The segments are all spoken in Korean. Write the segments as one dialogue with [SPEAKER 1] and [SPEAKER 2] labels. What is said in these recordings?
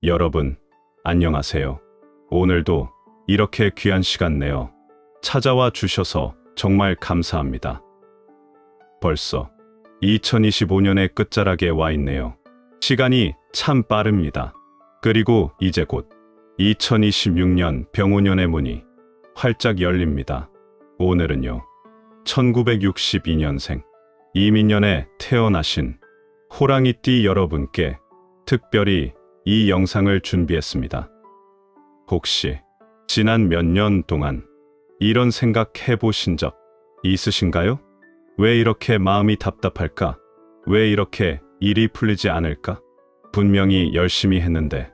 [SPEAKER 1] 여러분, 안녕하세요. 오늘도 이렇게 귀한 시간 내어 찾아와 주셔서 정말 감사합니다. 벌써 2025년의 끝자락에 와 있네요. 시간이 참 빠릅니다. 그리고 이제 곧 2026년 병오년의 문이 활짝 열립니다. 오늘은요, 1962년생 이민년에 태어나신 호랑이띠 여러분께 특별히 이 영상을 준비했습니다. 혹시 지난 몇 년 동안 이런 생각 해보신 적 있으신가요? 왜 이렇게 마음이 답답할까? 왜 이렇게 일이 풀리지 않을까? 분명히 열심히 했는데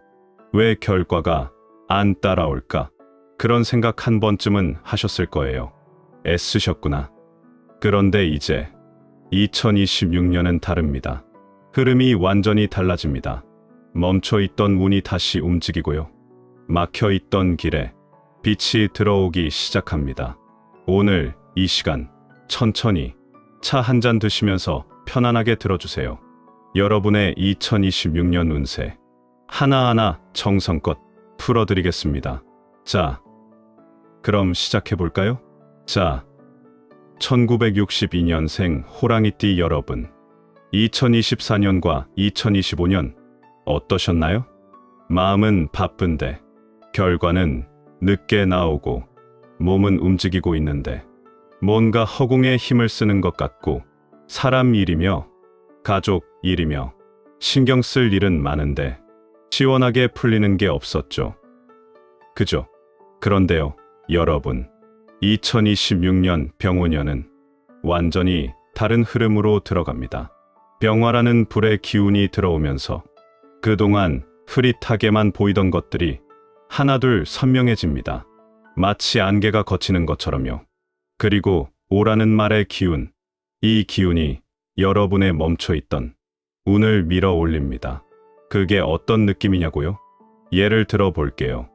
[SPEAKER 1] 왜 결과가 안 따라올까? 그런 생각 한 번쯤은 하셨을 거예요. 애쓰셨구나. 그런데 이제 2026년은 다릅니다. 흐름이 완전히 달라집니다. 멈춰있던 운이 다시 움직이고요. 막혀있던 길에 빛이 들어오기 시작합니다. 오늘 이 시간 천천히 차 한 잔 드시면서 편안하게 들어주세요. 여러분의 2026년 운세 하나하나 정성껏 풀어드리겠습니다. 자, 그럼 시작해볼까요? 자, 1962년생 호랑이띠 여러분, 2024년과 2025년 어떠셨나요? 마음은 바쁜데 결과는 늦게 나오고 몸은 움직이고 있는데 뭔가 허공에 힘을 쓰는 것 같고 사람 일이며 가족 일이며 신경 쓸 일은 많은데 시원하게 풀리는 게 없었죠. 그죠? 그런데요, 여러분, 2026년 병오년은 완전히 다른 흐름으로 들어갑니다. 병화라는 불의 기운이 들어오면서 그동안 흐릿하게만 보이던 것들이 하나둘 선명해집니다. 마치 안개가 걷히는 것처럼요. 그리고 오라는 말의 기운, 이 기운이 여러분의 멈춰있던 운을 밀어 올립니다. 그게 어떤 느낌이냐고요? 예를 들어 볼게요.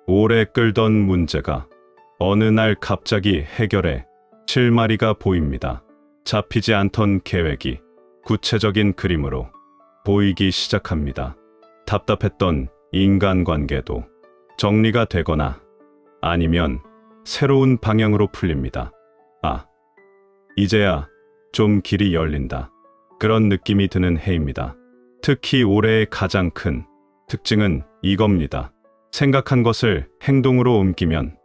[SPEAKER 1] 오래 끌던 문제가 어느 날 갑자기 해결해 실마리가 보입니다. 잡히지 않던 계획이 구체적인 그림으로 보이기 시작합니다. 답답했던 인간관계도 정리가 되거나 아니면 새로운 방향으로 풀립니다. 아, 이제야 좀 길이 열린다. 그런 느낌이 드는 해입니다. 특히 올해의 가장 큰 특징은 이겁니다. 생각한 것을 행동으로 옮기면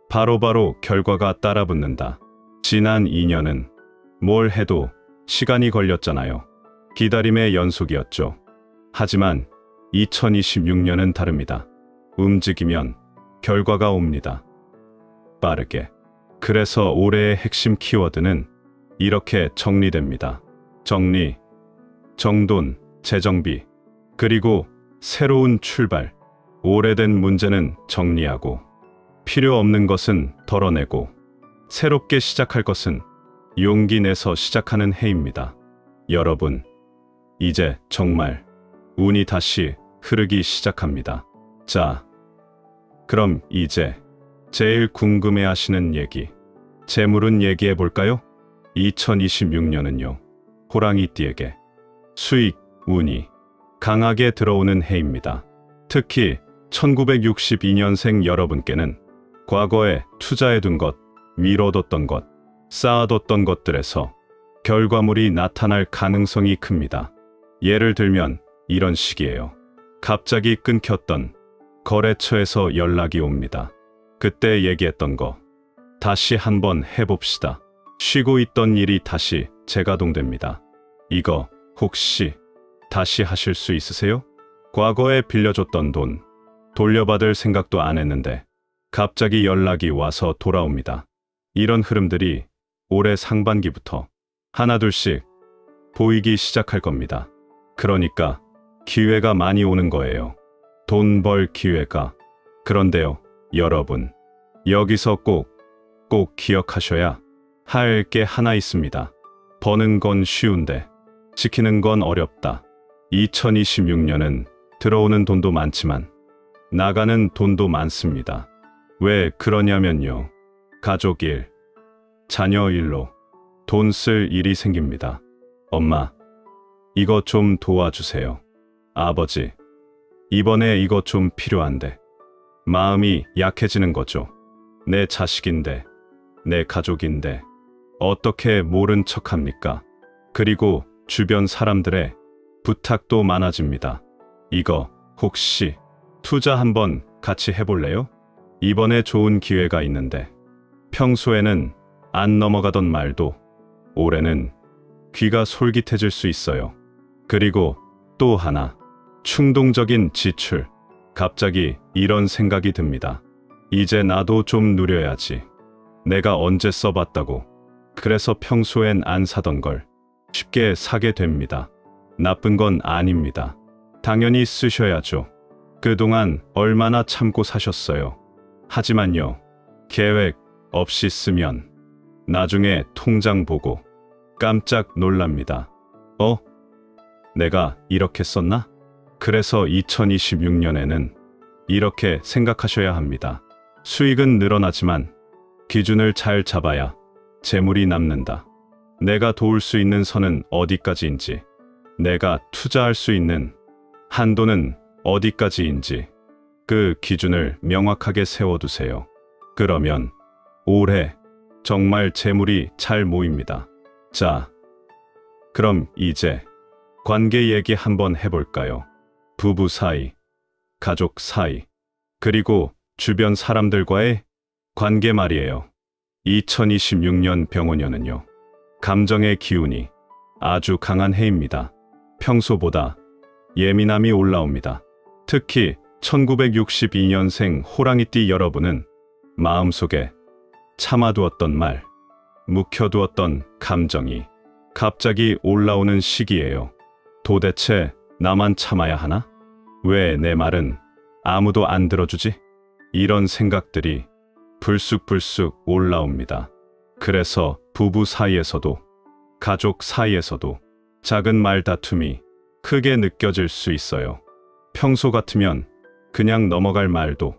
[SPEAKER 1] 바로바로 결과가 따라붙는다. 지난 2년은 뭘 해도 시간이 걸렸잖아요. 기다림의 연속이었죠. 하지만 2026년은 다릅니다. 움직이면 결과가 옵니다. 빠르게. 그래서 올해의 핵심 키워드는 이렇게 정리됩니다. 정리, 정돈, 재정비, 그리고 새로운 출발. 오래된 문제는 정리하고 필요 없는 것은 덜어내고 새롭게 시작할 것은 용기 내서 시작하는 해입니다. 여러분, 이제 정말 운이 다시 흐르기 시작합니다. 자, 그럼 이제 제일 궁금해하시는 얘기, 재물운 얘기해 볼까요? 2026년은요, 호랑이띠에게 수익, 운이 강하게 들어오는 해입니다. 특히 1962년생 여러분께는 과거에 투자해둔 것, 미뤄뒀던 것, 쌓아뒀던 것들에서 결과물이 나타날 가능성이 큽니다. 예를 들면 이런 식이에요. 갑자기 끊겼던 거래처에서 연락이 옵니다. 그때 얘기했던 거 다시 한번 해봅시다. 쉬고 있던 일이 다시 재가동됩니다. 이거 혹시 다시 하실 수 있으세요? 과거에 빌려줬던 돈 돌려받을 생각도 안 했는데 갑자기 연락이 와서 돌아옵니다. 이런 흐름들이 올해 상반기부터 하나둘씩 보이기 시작할 겁니다. 그러니까 기회가 많이 오는 거예요. 돈 벌 기회가. 그런데요, 여러분, 여기서 꼭 기억하셔야 할 게 하나 있습니다. 버는 건 쉬운데 지키는 건 어렵다. 2026년은 들어오는 돈도 많지만 나가는 돈도 많습니다. 왜 그러냐면요, 가족 일, 자녀 일로 돈 쓸 일이 생깁니다. 엄마, 이거 좀 도와주세요. 아버지, 이번에 이거 좀 필요한데. 마음이 약해지는 거죠. 내 자식인데, 내 가족인데, 어떻게 모른 척합니까? 그리고 주변 사람들의 부탁도 많아집니다. 이거 혹시 투자 한번 같이 해볼래요? 이번에 좋은 기회가 있는데. 평소에는 안 넘어가던 말도 올해는 귀가 솔깃해질 수 있어요. 그리고 또 하나, 충동적인 지출. 갑자기 이런 생각이 듭니다. 이제 나도 좀 누려야지. 내가 언제 써봤다고. 그래서 평소엔 안 사던 걸 쉽게 사게 됩니다. 나쁜 건 아닙니다. 당연히 쓰셔야죠. 그동안 얼마나 참고 사셨어요. 하지만요, 계획 없이 쓰면 나중에 통장 보고 깜짝 놀랍니다. 내가 이렇게 썼나? 그래서 2026년에는 이렇게 생각하셔야 합니다. 수익은 늘어나지만 기준을 잘 잡아야 재물이 남는다. 내가 도울 수 있는 선은 어디까지인지, 내가 투자할 수 있는 한도는 어디까지인지 그 기준을 명확하게 세워두세요. 그러면 올해 정말 재물이 잘 모입니다. 자, 그럼 이제 관계 얘기 한번 해볼까요? 부부 사이, 가족 사이, 그리고 주변 사람들과의 관계 말이에요. 2026년 병원년은요, 감정의 기운이 아주 강한 해입니다. 평소보다 예민함이 올라옵니다. 특히 1962년생 호랑이띠 여러분은 마음속에 참아두었던 말, 묵혀두었던 감정이 갑자기 올라오는 시기예요. 도대체 나만 참아야 하나? 왜 내 말은 아무도 안 들어주지? 이런 생각들이 불쑥불쑥 올라옵니다. 그래서 부부 사이에서도, 가족 사이에서도 작은 말다툼이 크게 느껴질 수 있어요. 평소 같으면 그냥 넘어갈 말도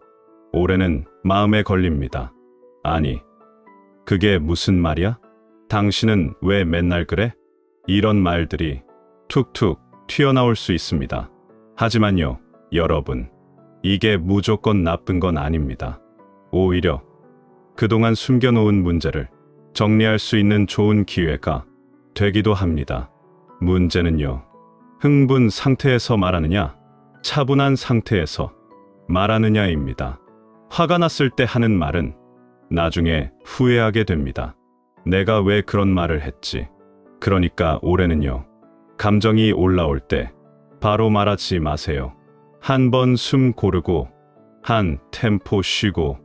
[SPEAKER 1] 올해는 마음에 걸립니다. 아니, 그게 무슨 말이야? 당신은 왜 맨날 그래? 이런 말들이 툭툭 튀어나올 수 있습니다. 하지만요, 여러분, 이게 무조건 나쁜 건 아닙니다. 오히려 그동안 숨겨놓은 문제를 정리할 수 있는 좋은 기회가 되기도 합니다. 문제는요, 흥분 상태에서 말하느냐, 차분한 상태에서 말하느냐입니다. 화가 났을 때 하는 말은 나중에 후회하게 됩니다. 내가 왜 그런 말을 했지? 그러니까 올해는요, 감정이 올라올 때 바로 말하지 마세요. 한 번 숨 고르고 한 템포 쉬고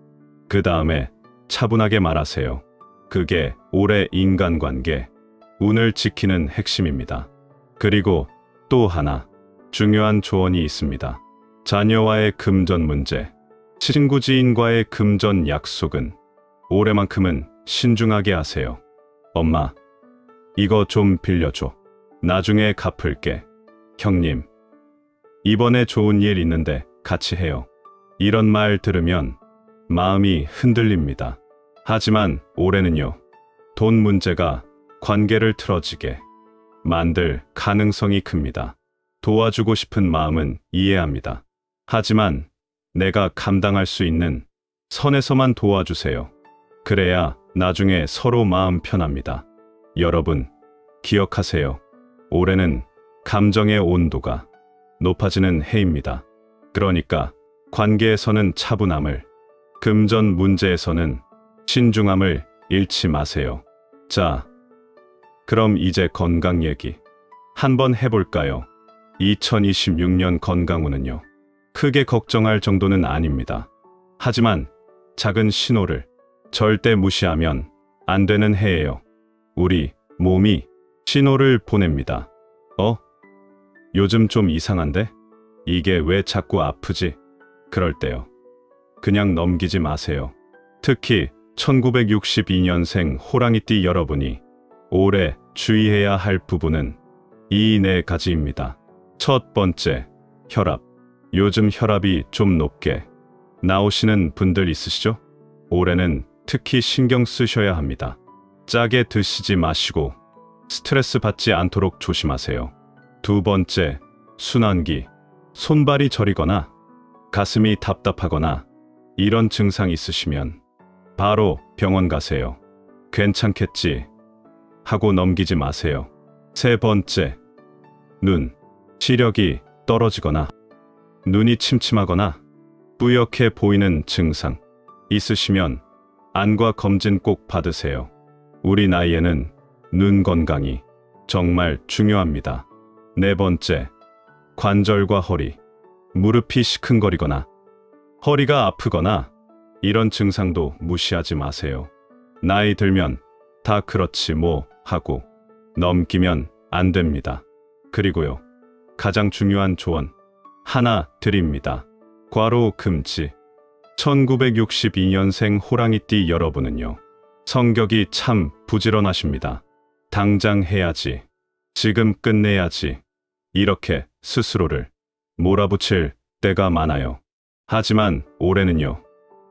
[SPEAKER 1] 그 다음에 차분하게 말하세요. 그게 올해 인간관계, 운을 지키는 핵심입니다. 그리고 또 하나 중요한 조언이 있습니다. 자녀와의 금전 문제, 친구 지인과의 금전 약속은 올해만큼은 신중하게 하세요. 엄마, 이거 좀 빌려줘. 나중에 갚을게. 형님, 이번에 좋은 일 있는데 같이 해요. 이런 말 들으면 마음이 흔들립니다. 하지만 올해는요, 돈 문제가 관계를 틀어지게 만들 가능성이 큽니다. 도와주고 싶은 마음은 이해합니다. 하지만 내가 감당할 수 있는 선에서만 도와주세요. 그래야 나중에 서로 마음 편합니다. 여러분, 기억하세요. 올해는 감정의 온도가 높아지는 해입니다. 그러니까 관계에서는 차분함을, 금전 문제에서는 신중함을 잃지 마세요. 자, 그럼 이제 건강 얘기 한번 해볼까요? 2026년 건강운은요, 크게 걱정할 정도는 아닙니다. 하지만 작은 신호를 절대 무시하면 안 되는 해예요. 우리 몸이 신호를 보냅니다. 요즘 좀 이상한데? 이게 왜 자꾸 아프지? 그럴 때요, 그냥 넘기지 마세요. 특히 1962년생 호랑이띠 여러분이 올해 주의해야 할 부분은 이 네 가지입니다. 첫 번째, 혈압. 요즘 혈압이 좀 높게 나오시는 분들 있으시죠? 올해는 특히 신경 쓰셔야 합니다. 짜게 드시지 마시고 스트레스 받지 않도록 조심하세요. 두 번째, 순환기. 손발이 저리거나 가슴이 답답하거나 이런 증상 있으시면 바로 병원 가세요. 괜찮겠지 하고 넘기지 마세요. 세 번째, 눈. 시력이 떨어지거나 눈이 침침하거나 뿌옇게 보이는 증상 있으시면 안과 검진 꼭 받으세요. 우리 나이에는 눈 건강이 정말 중요합니다. 네 번째, 관절과 허리. 무릎이 시큰거리거나 허리가 아프거나 이런 증상도 무시하지 마세요. 나이 들면 다 그렇지 뭐 하고 넘기면 안 됩니다. 그리고요, 가장 중요한 조언 하나 드립니다. 과로 금지. 1962년생 호랑이띠 여러분은요, 성격이 참 부지런하십니다. 당장 해야지, 지금 끝내야지, 이렇게 스스로를 몰아붙일 때가 많아요. 하지만 올해는요,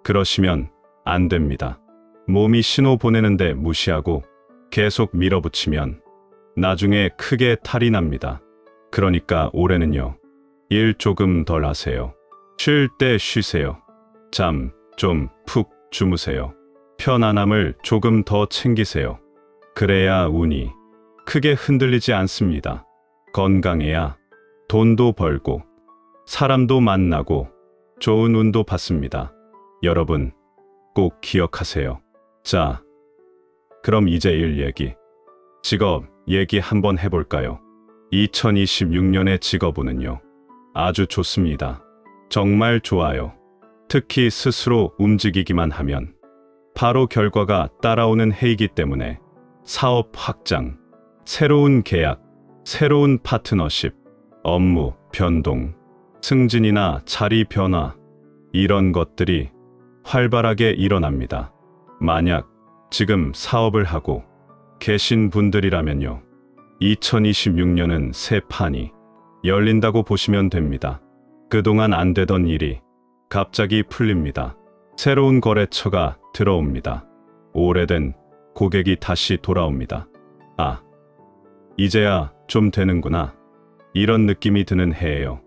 [SPEAKER 1] 그러시면 안 됩니다. 몸이 신호 보내는데 무시하고 계속 밀어붙이면 나중에 크게 탈이 납니다. 그러니까 올해는요, 일 조금 덜 하세요. 쉴 때 쉬세요. 잠 좀 푹 주무세요. 편안함을 조금 더 챙기세요. 그래야 운이 크게 흔들리지 않습니다. 건강해야 돈도 벌고 사람도 만나고 좋은 운도 받습니다. 여러분 꼭 기억하세요. 자, 그럼 이제 일 얘기, 직업 얘기 한번 해볼까요? 2026년의 직업운은요, 아주 좋습니다. 정말 좋아요. 특히 스스로 움직이기만 하면 바로 결과가 따라오는 해이기 때문에 사업 확장, 새로운 계약, 새로운 파트너십, 업무 변동, 승진이나 자리 변화, 이런 것들이 활발하게 일어납니다. 만약 지금 사업을 하고 계신 분들이라면요, 2026년은 새 판이 열린다고 보시면 됩니다. 그동안 안 되던 일이 갑자기 풀립니다. 새로운 거래처가 들어옵니다. 오래된 고객이 다시 돌아옵니다. 아, 이제야 좀 되는구나, 이런 느낌이 드는 해예요.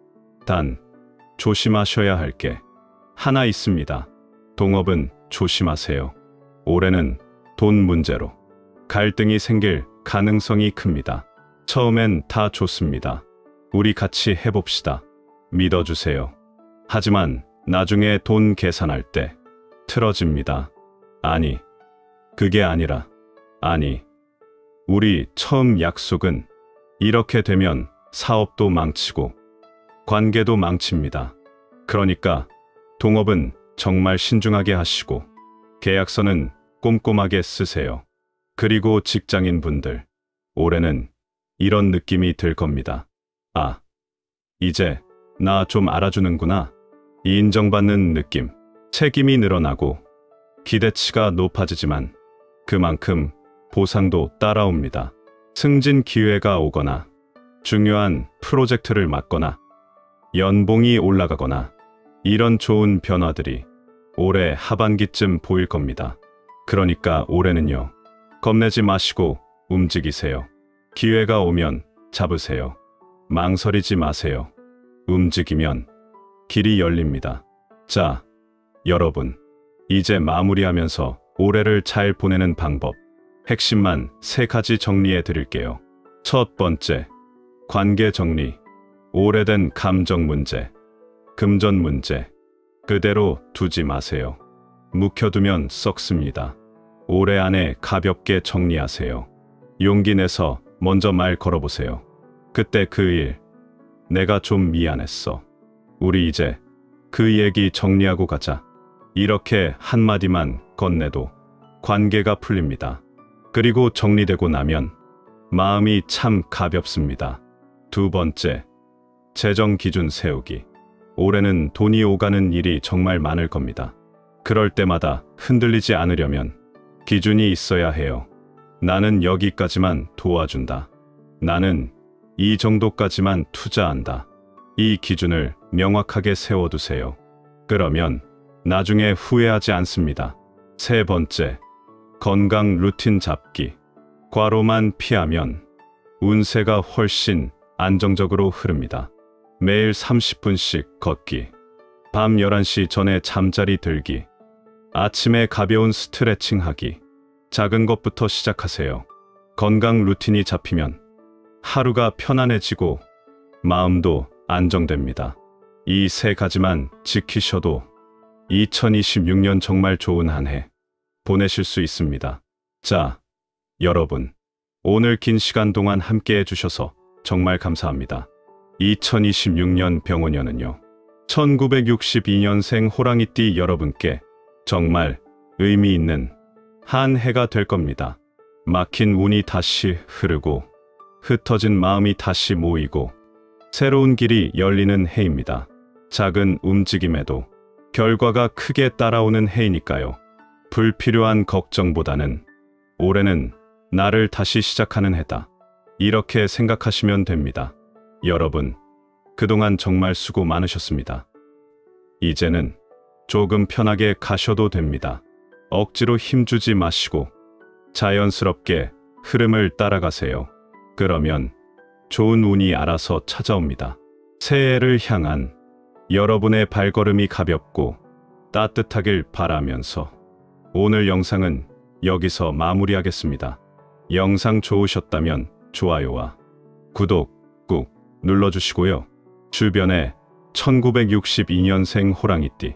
[SPEAKER 1] 단, 조심하셔야 할 게 하나 있습니다. 동업은 조심하세요. 올해는 돈 문제로 갈등이 생길 가능성이 큽니다. 처음엔 다 좋습니다. 우리 같이 해봅시다. 믿어주세요. 하지만 나중에 돈 계산할 때 틀어집니다. 아니, 그게 아니라, 아니, 우리 처음 약속은 이렇게 되면 사업도 망치고 관계도 망칩니다. 그러니까 동업은 정말 신중하게 하시고 계약서는 꼼꼼하게 쓰세요. 그리고 직장인 분들, 올해는 이런 느낌이 들 겁니다. 아, 이제 나 좀 알아주는구나. 이 인정받는 느낌. 책임이 늘어나고 기대치가 높아지지만 그만큼 보상도 따라옵니다. 승진 기회가 오거나 중요한 프로젝트를 맡거나 연봉이 올라가거나 이런 좋은 변화들이 올해 하반기쯤 보일 겁니다. 그러니까 올해는요, 겁내지 마시고 움직이세요. 기회가 오면 잡으세요. 망설이지 마세요. 움직이면 길이 열립니다. 자, 여러분, 이제 마무리하면서 올해를 잘 보내는 방법, 핵심만 3가지 정리해 드릴게요. 첫 번째, 관계 정리. 오래된 감정 문제, 금전 문제, 그대로 두지 마세요. 묵혀두면 썩습니다. 올해 안에 가볍게 정리하세요. 용기 내서 먼저 말 걸어보세요. 그때 그 일, 내가 좀 미안했어. 우리 이제 그 얘기 정리하고 가자. 이렇게 한마디만 건네도 관계가 풀립니다. 그리고 정리되고 나면 마음이 참 가볍습니다. 두 번째, 재정 기준 세우기. 올해는 돈이 오가는 일이 정말 많을 겁니다. 그럴 때마다 흔들리지 않으려면 기준이 있어야 해요. 나는 여기까지만 도와준다. 나는 이 정도까지만 투자한다. 이 기준을 명확하게 세워두세요. 그러면 나중에 후회하지 않습니다. 세 번째, 건강 루틴 잡기. 과로만 피하면 운세가 훨씬 안정적으로 흐릅니다. 매일 30분씩 걷기. 밤 11시 전에 잠자리 들기. 아침에 가벼운 스트레칭 하기. 작은 것부터 시작하세요. 건강 루틴이 잡히면 하루가 편안해지고 마음도 안정됩니다. 이 세 가지만 지키셔도 2026년 정말 좋은 한 해 보내실 수 있습니다. 자, 여러분, 오늘 긴 시간 동안 함께 해주셔서 정말 감사합니다. 2026년 병원년은요, 1962년생 호랑이띠 여러분께 정말 의미 있는 한 해가 될 겁니다. 막힌 운이 다시 흐르고 흩어진 마음이 다시 모이고 새로운 길이 열리는 해입니다. 작은 움직임에도 결과가 크게 따라오는 해이니까요. 불필요한 걱정보다는 올해는 나를 다시 시작하는 해다. 이렇게 생각하시면 됩니다. 여러분, 그동안 정말 수고 많으셨습니다. 이제는 조금 편하게 가셔도 됩니다. 억지로 힘주지 마시고 자연스럽게 흐름을 따라가세요. 그러면 좋은 운이 알아서 찾아옵니다. 새해를 향한 여러분의 발걸음이 가볍고 따뜻하길 바라면서 오늘 영상은 여기서 마무리하겠습니다. 영상 좋으셨다면 좋아요와 구독 꾹 눌러주시고요. 주변에 1962년생 호랑이띠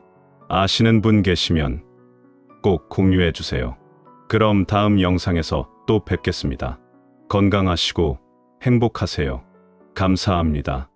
[SPEAKER 1] 아시는 분 계시면 꼭 공유해주세요. 그럼 다음 영상에서 또 뵙겠습니다. 건강하시고 행복하세요. 감사합니다.